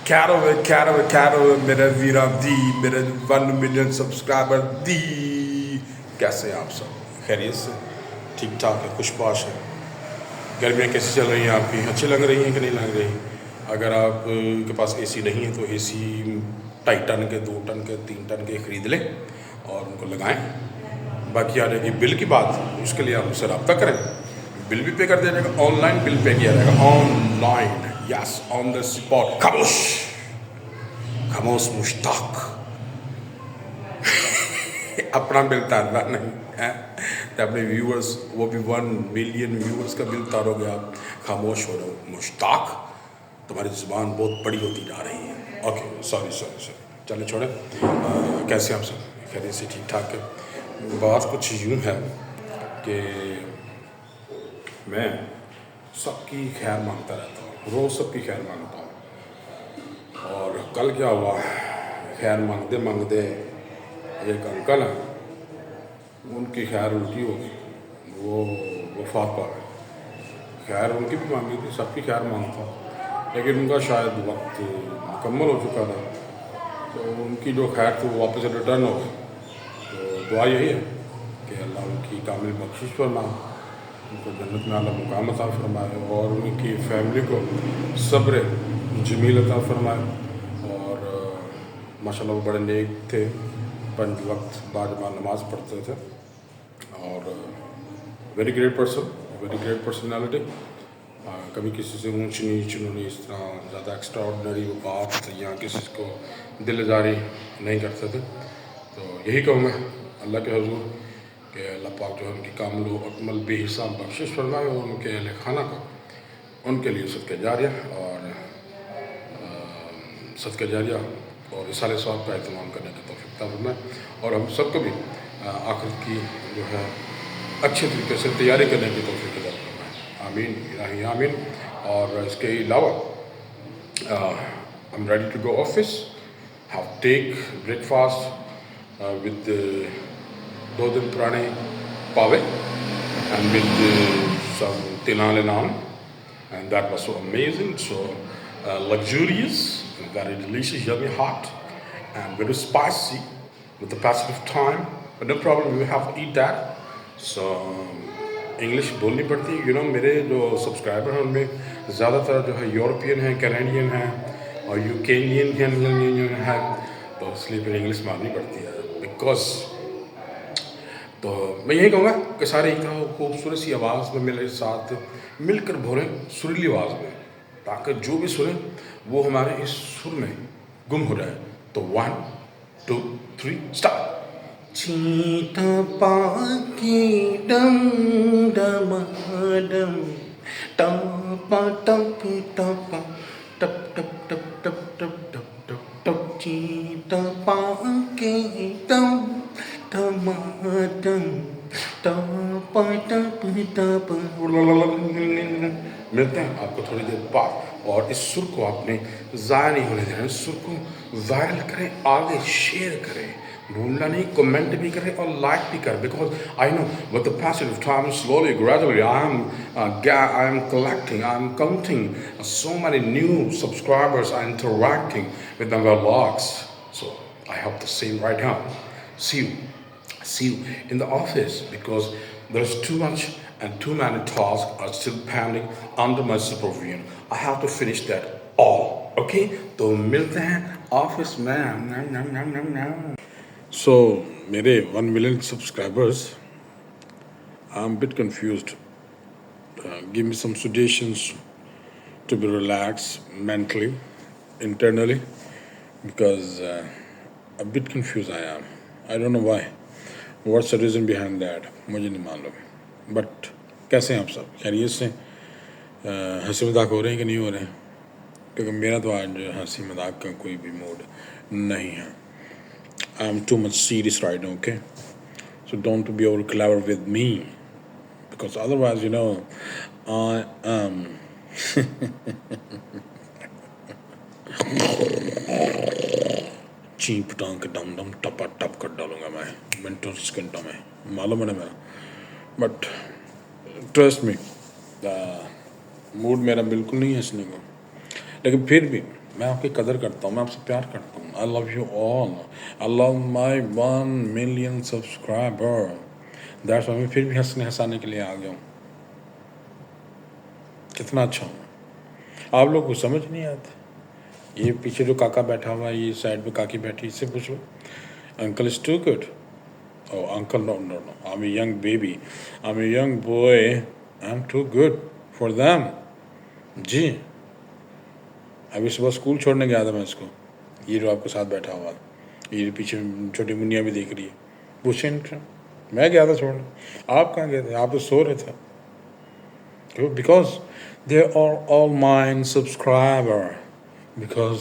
کیرو میرے ویرا دی میرے 1 million subscriber دی. کیسے ہیں آپ سب؟ خیریت سے؟ ٹھیک ٹھاک ہے؟ خوش باش ہے؟ گرمیاں کیسی چل رہی ہیں آپ کی؟ اچھی لگ رہی ہیں کہ نہیں لگ رہی؟ اگر آپ کے پاس اے سی نہیں ہے تو اے سی 2.5 ٹن کے 2 ٹن کے 3 ٹن کے خرید لیں اور ان کو لگائیں. باقی آ رہے گی بل کی بات، اس کے لیے آپ مجھ سے رابطہ کریں. بل بھی پے کر دیا جائے گا، آن لائن بل پے کیا جائے گا، on line. Yes, on the spot. خاموش مشتاق اپنا بل تارنا نہیں ہے تو اپنے ویورز، وہ بھی 1 ملین ویورز کا بل تارو گے آپ. خاموش ہو رہے ہو مشتاق، تمہاری زبان بہت بڑی ہوتی جا رہی ہے. اوکے، سوری چلے چھوڑیں. کیسے آپ سب؟ خیریت سے؟ ٹھیک ٹھاک ہے؟ بات کچھ یوں ہے کہ میں سب کی خیر مانگتا رہتا ہوں، روز سب کی خیر مانگتا ہوں. اور کل کیا ہوا، خیر مانگتے مانگتے ایک انکل ہیں، ان کی خیر الٹی ہو گئی، وہ وفات پا گئے. خیر ان کی بھی مانگی تھی، سب کی خیر مانگتا، لیکن ان کا شاید وقت مکمل ہو چکا تھا، تو ان کی جو خیر تھی وہ واپس ریٹرن ہو گئی. تو دعا یہی ہے کہ اللہ ان کی کامل بخشش فرمائے، ان کو جنت میں اعلیٰ مقام عطا فرمائے، اور ان کی فیملی کو صبر جمیل عطا فرمائے. اور ماشاء اللہ وہ بڑے نیک تھے، 5 وقت باجماع نماز پڑھتے تھے، اور ویری گریٹ پرسنالٹی. کبھی کسی سے اونچ نیچ انہوں نے اس طرح زیادہ ایکسٹرا آرڈنری وہ بات یا کسی کو دل آزاری نہیں کرتے تھے. تو یہی کہوں میں اللہ کے حضور کہ اللہ پاک جو ہے ان کی کامل و اکمل بے حساب بخشش فرمائے، اور ان کے اہل خانہ کو ان کے لیے صدقہ جاریہ اور رسالہ ثواب کا اہتمام کرنے کی توفیق عطا فرمائے، اور ہم سب کو بھی آخرت کی جو ہے اچھے طریقے سے تیاری کرنے کی توفیق عطا فرمائے. آمین الہی آمین. اور اس کے علاوہ I'm ready to go office, have take breakfast with 2 دن پرانے پاوے and with some tinale naan, and that was so amazing, so luxurious, and very delicious, yummy, hot, and very spicy with the passage of time, but no problem, we have to eat that. So English بولنی پڑتی ہے. میرے جو subscriber ہیں ان میں زیادہ تر جو ہے یورپین ہیں، کینیڈین ہیں اور یوکینین ہیں، تو اس لیے پھر انگلش مارنی پڑتی ہے بیکاز. تو میں یہی کہوں گا کہ سارے ایک طرح خوبصورت سی آواز میں میرے ساتھ مل کر بولیں، سریلی آواز میں، تاکہ جو بھی سنیں وہ ہمارے اس سر میں گم ہو جائے. تو 1 2 3 اسٹارٹ. چیتا پاکی ڈم ڈم ڈم ٹپا ٹپ ٹپا ٹپ ٹپ ٹپ ٹپ ٹپ ٹپ ٹپ ٹپ. چیتا پاکی ڈم ڈم ڈم ٹپا ٹپ ٹپ. ملتے ہیں آپ کو تھوڑی دیر بعد، اور اس سر کو آپ نے ضائع نہیں ہونے دینا. اس سر کو وائرل کریں، آگے شیئر کریں، بھولنا نہیں، کمنٹ بھی کریں اور لائک بھی کریں. Because I know with the passage of time, slowly, gradually, I am collecting, I am counting so many new subscribers are interacting with my vlogs. So I hope the same right now. See you in the office, because there's too much and too many tasks are still pending under my supervision. I have to finish that all. Okay? تو ملتے ہیں office میں. So میرے 1 million subscribers, I'm a bit confused. Give me some suggestions to be relaxed mentally, internally, because a bit confused I am. I don't know why. What's the reason behind that? مجھے نہیں معلوم. But کیسے ہیں آپ سب؟ خیریت سے؟ ہنسی مذاق ہو رہے ہیں کہ نہیں ہو رہے ہیں؟ کیونکہ میرا تو آج ہنسی مذاق کا کوئی بھی موڈ نہیں ہے. I'm too much serious right now, okay? So don't be over clever with me, because otherwise, I am cheap ٹانگ کے ڈم ڈم ٹپا ٹپ کر ڈالوں گا میں منٹوں سیکنڈوں میں، معلوم ہے نا میرا. بٹ ٹرسٹ می، موڈ میرا بالکل نہیں ہے ہنسنے کو، لیکن پھر بھی میں آپ کی قدر کرتا ہوں, میں آپ سے پیار کرتا ہوں. I love you all. I love my 1 million subscriber. That's why میں پھر بھی ہنسانے کے لیے آ گیا ہوں. کتنا اچھا ہوں. آپ لوگ کو سمجھ نہیں آتا. یہ پیچھے جو کاکا بیٹھا ہوا ہے, یہ سائڈ پہ کاکی بیٹھی, اس سے پوچھو uncle is too good. Oh, uncle, no. I'm a young baby. I'm a young boy. I'm too good for them. جی, ابھی صبح اسکول چھوڑنے گیا تھا میں اس کو. یہ جو آپ کے ساتھ بیٹھا ہوا, یہ پیچھے چھوٹی منیا بھی دیکھ رہی ہے. پوچھیں, میں گیا تھا چھوڑنے. آپ کہاں گئے تھے؟ آپ تو سو رہے تھے. Because they are all mine subscriber. Because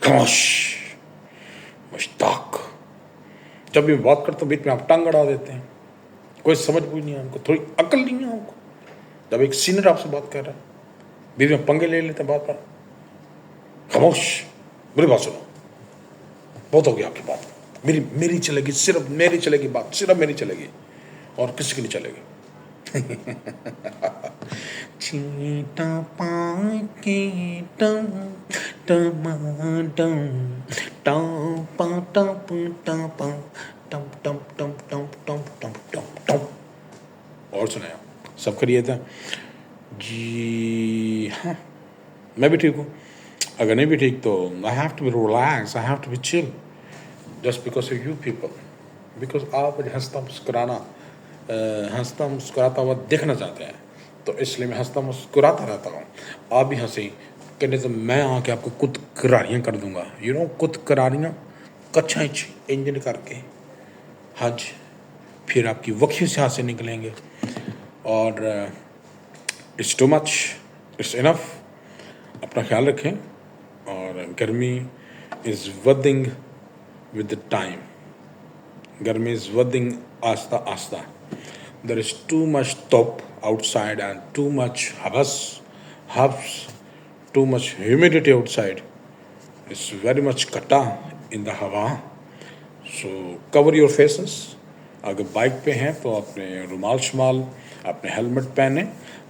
خاموش مشتاق, جب بھی بات کرتا ہوں بیچ میں آپ ٹانگ اڑا دیتے ہیں. کوئی سمجھ بھی نہیں ہے, ہم کو تھوڑی عقل نہیں ہے. ہم کو جب ایک سینئر آپ سے بات کر رہا ہے, بیچ میں پنگے لے لیتے ہیں بات پر. خاموش, بری بات سنو, بہت ہو گیا آپ کی بات. میری چلے گی, صرف میری چلے گی بات, صرف میری چلے گی, اور کسی کی نہیں چلے گی. چیٹا پا کے ٹم ٹماٹم ٹم پا ٹم ٹم پا ٹم ٹم ٹم ٹم ٹم ٹم ٹم ٹم. اور سنایا, سب خیریت ہے جی؟ ہاں, میں بھی ٹھیک ہوں. اگر نہیں بھی ٹھیک تو I have to be relaxed, I have to be chill, just because of you people. Because آپ ہنستا مسکراتا ہوا دیکھنا چاہتے ہیں, تو اس لیے میں ہنستا مسکراتا رہتا ہوں. آپ بھی ہنسیں کرنے سے میں آ کے آپ کو کت کراریاں کر دوں گا. کت کراریاں کچھا انجن کر کے. ہاں جی, پھر آپ کی وکیل سے ہاتھ سے نکلیں گے. اور اٹس ٹو مچ, اٹس انف. اپنا خیال رکھیں. اور گرمی از ودنگ ود دا ٹائم. گرمی از ودنگ آہستہ آہستہ. There is too much top outside and too much hubs, too much humidity outside. It's very much kata in the hawa. So cover your faces. اگر bike پہ ہیں تو اپنے رومال شمال, اپنے ہیلمٹ پہنیں,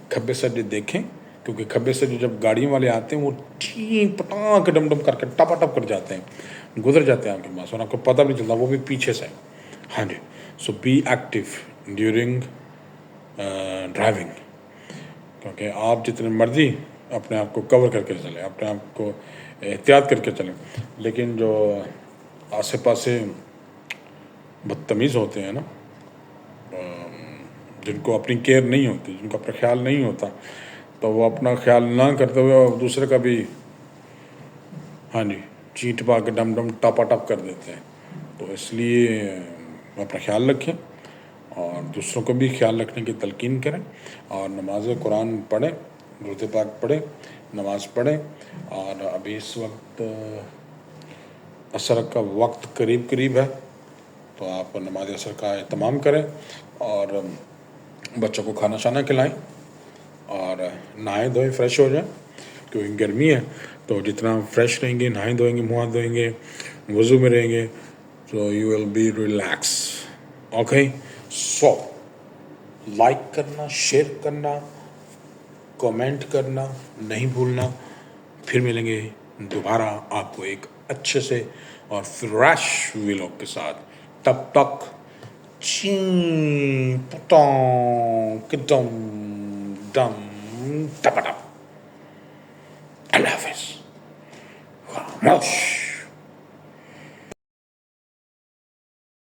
کھبے سجے دیکھیں, کیونکہ کھبے سجے جب گاڑیوں والے آتے ہیں وہ ٹھین پٹاں کے ڈم ڈم کر کے ٹپا ٹپ کر جاتے ہیں, گزر جاتے ہیں آپ کے پاس, اور آپ کو پتہ بھی نہیں چلتا, وہ بھی پیچھے سے. ہاں جی, سو بی ایکٹیو ڈیورنگ ڈرائیونگ. کیونکہ آپ جتنے مرضی اپنے آپ کو کور کر کے چلیں, اپنے آپ کو احتیاط کر کے چلیں, لیکن جو آسے پاسے بدتمیز ہوتے ہیں نا, جن کو اپنی کیئر نہیں ہوتی, جن کو اپنا خیال نہیں ہوتا, تو وہ اپنا خیال نہ کرتے ہوئے اور دوسرے کا بھی ہاں جی چینٹ پا کے ڈم ڈم ٹاپا ٹپ کر دیتے ہیں. تو اس لیے اپنا خیال رکھیں اور دوسروں کو بھی خیال رکھنے کی تلقین کریں. اور نماز قرآن پڑھیں, درود پاک پڑھیں, نماز پڑھیں. اور ابھی اس وقت عصر کا وقت قریب ہے, تو آپ نماز عصر کا اہتمام کریں اور بچوں کو کھانا شانا کھلائیں, اور نہائیں دھوئیں, فریش ہو جائیں, کیونکہ گرمی ہے. تو جتنا فریش رہیں گے, نہائیں دھوئیں گے, منہ ہاتھ دھوئیں گے, وضو میں رہیں گے, تو you will be relax. Okay, so like کرنا, شیئر کرنا, کامنٹ کرنا نہیں بھولنا. پھر ملیں گے دوبارہ آپ کو ایک اچھے سے اور فریش ویلاگ کے ساتھ. تب تک چین پٹوں کڈم ڈم ٹپا ٹپ. اللہ حافظ. خاموش.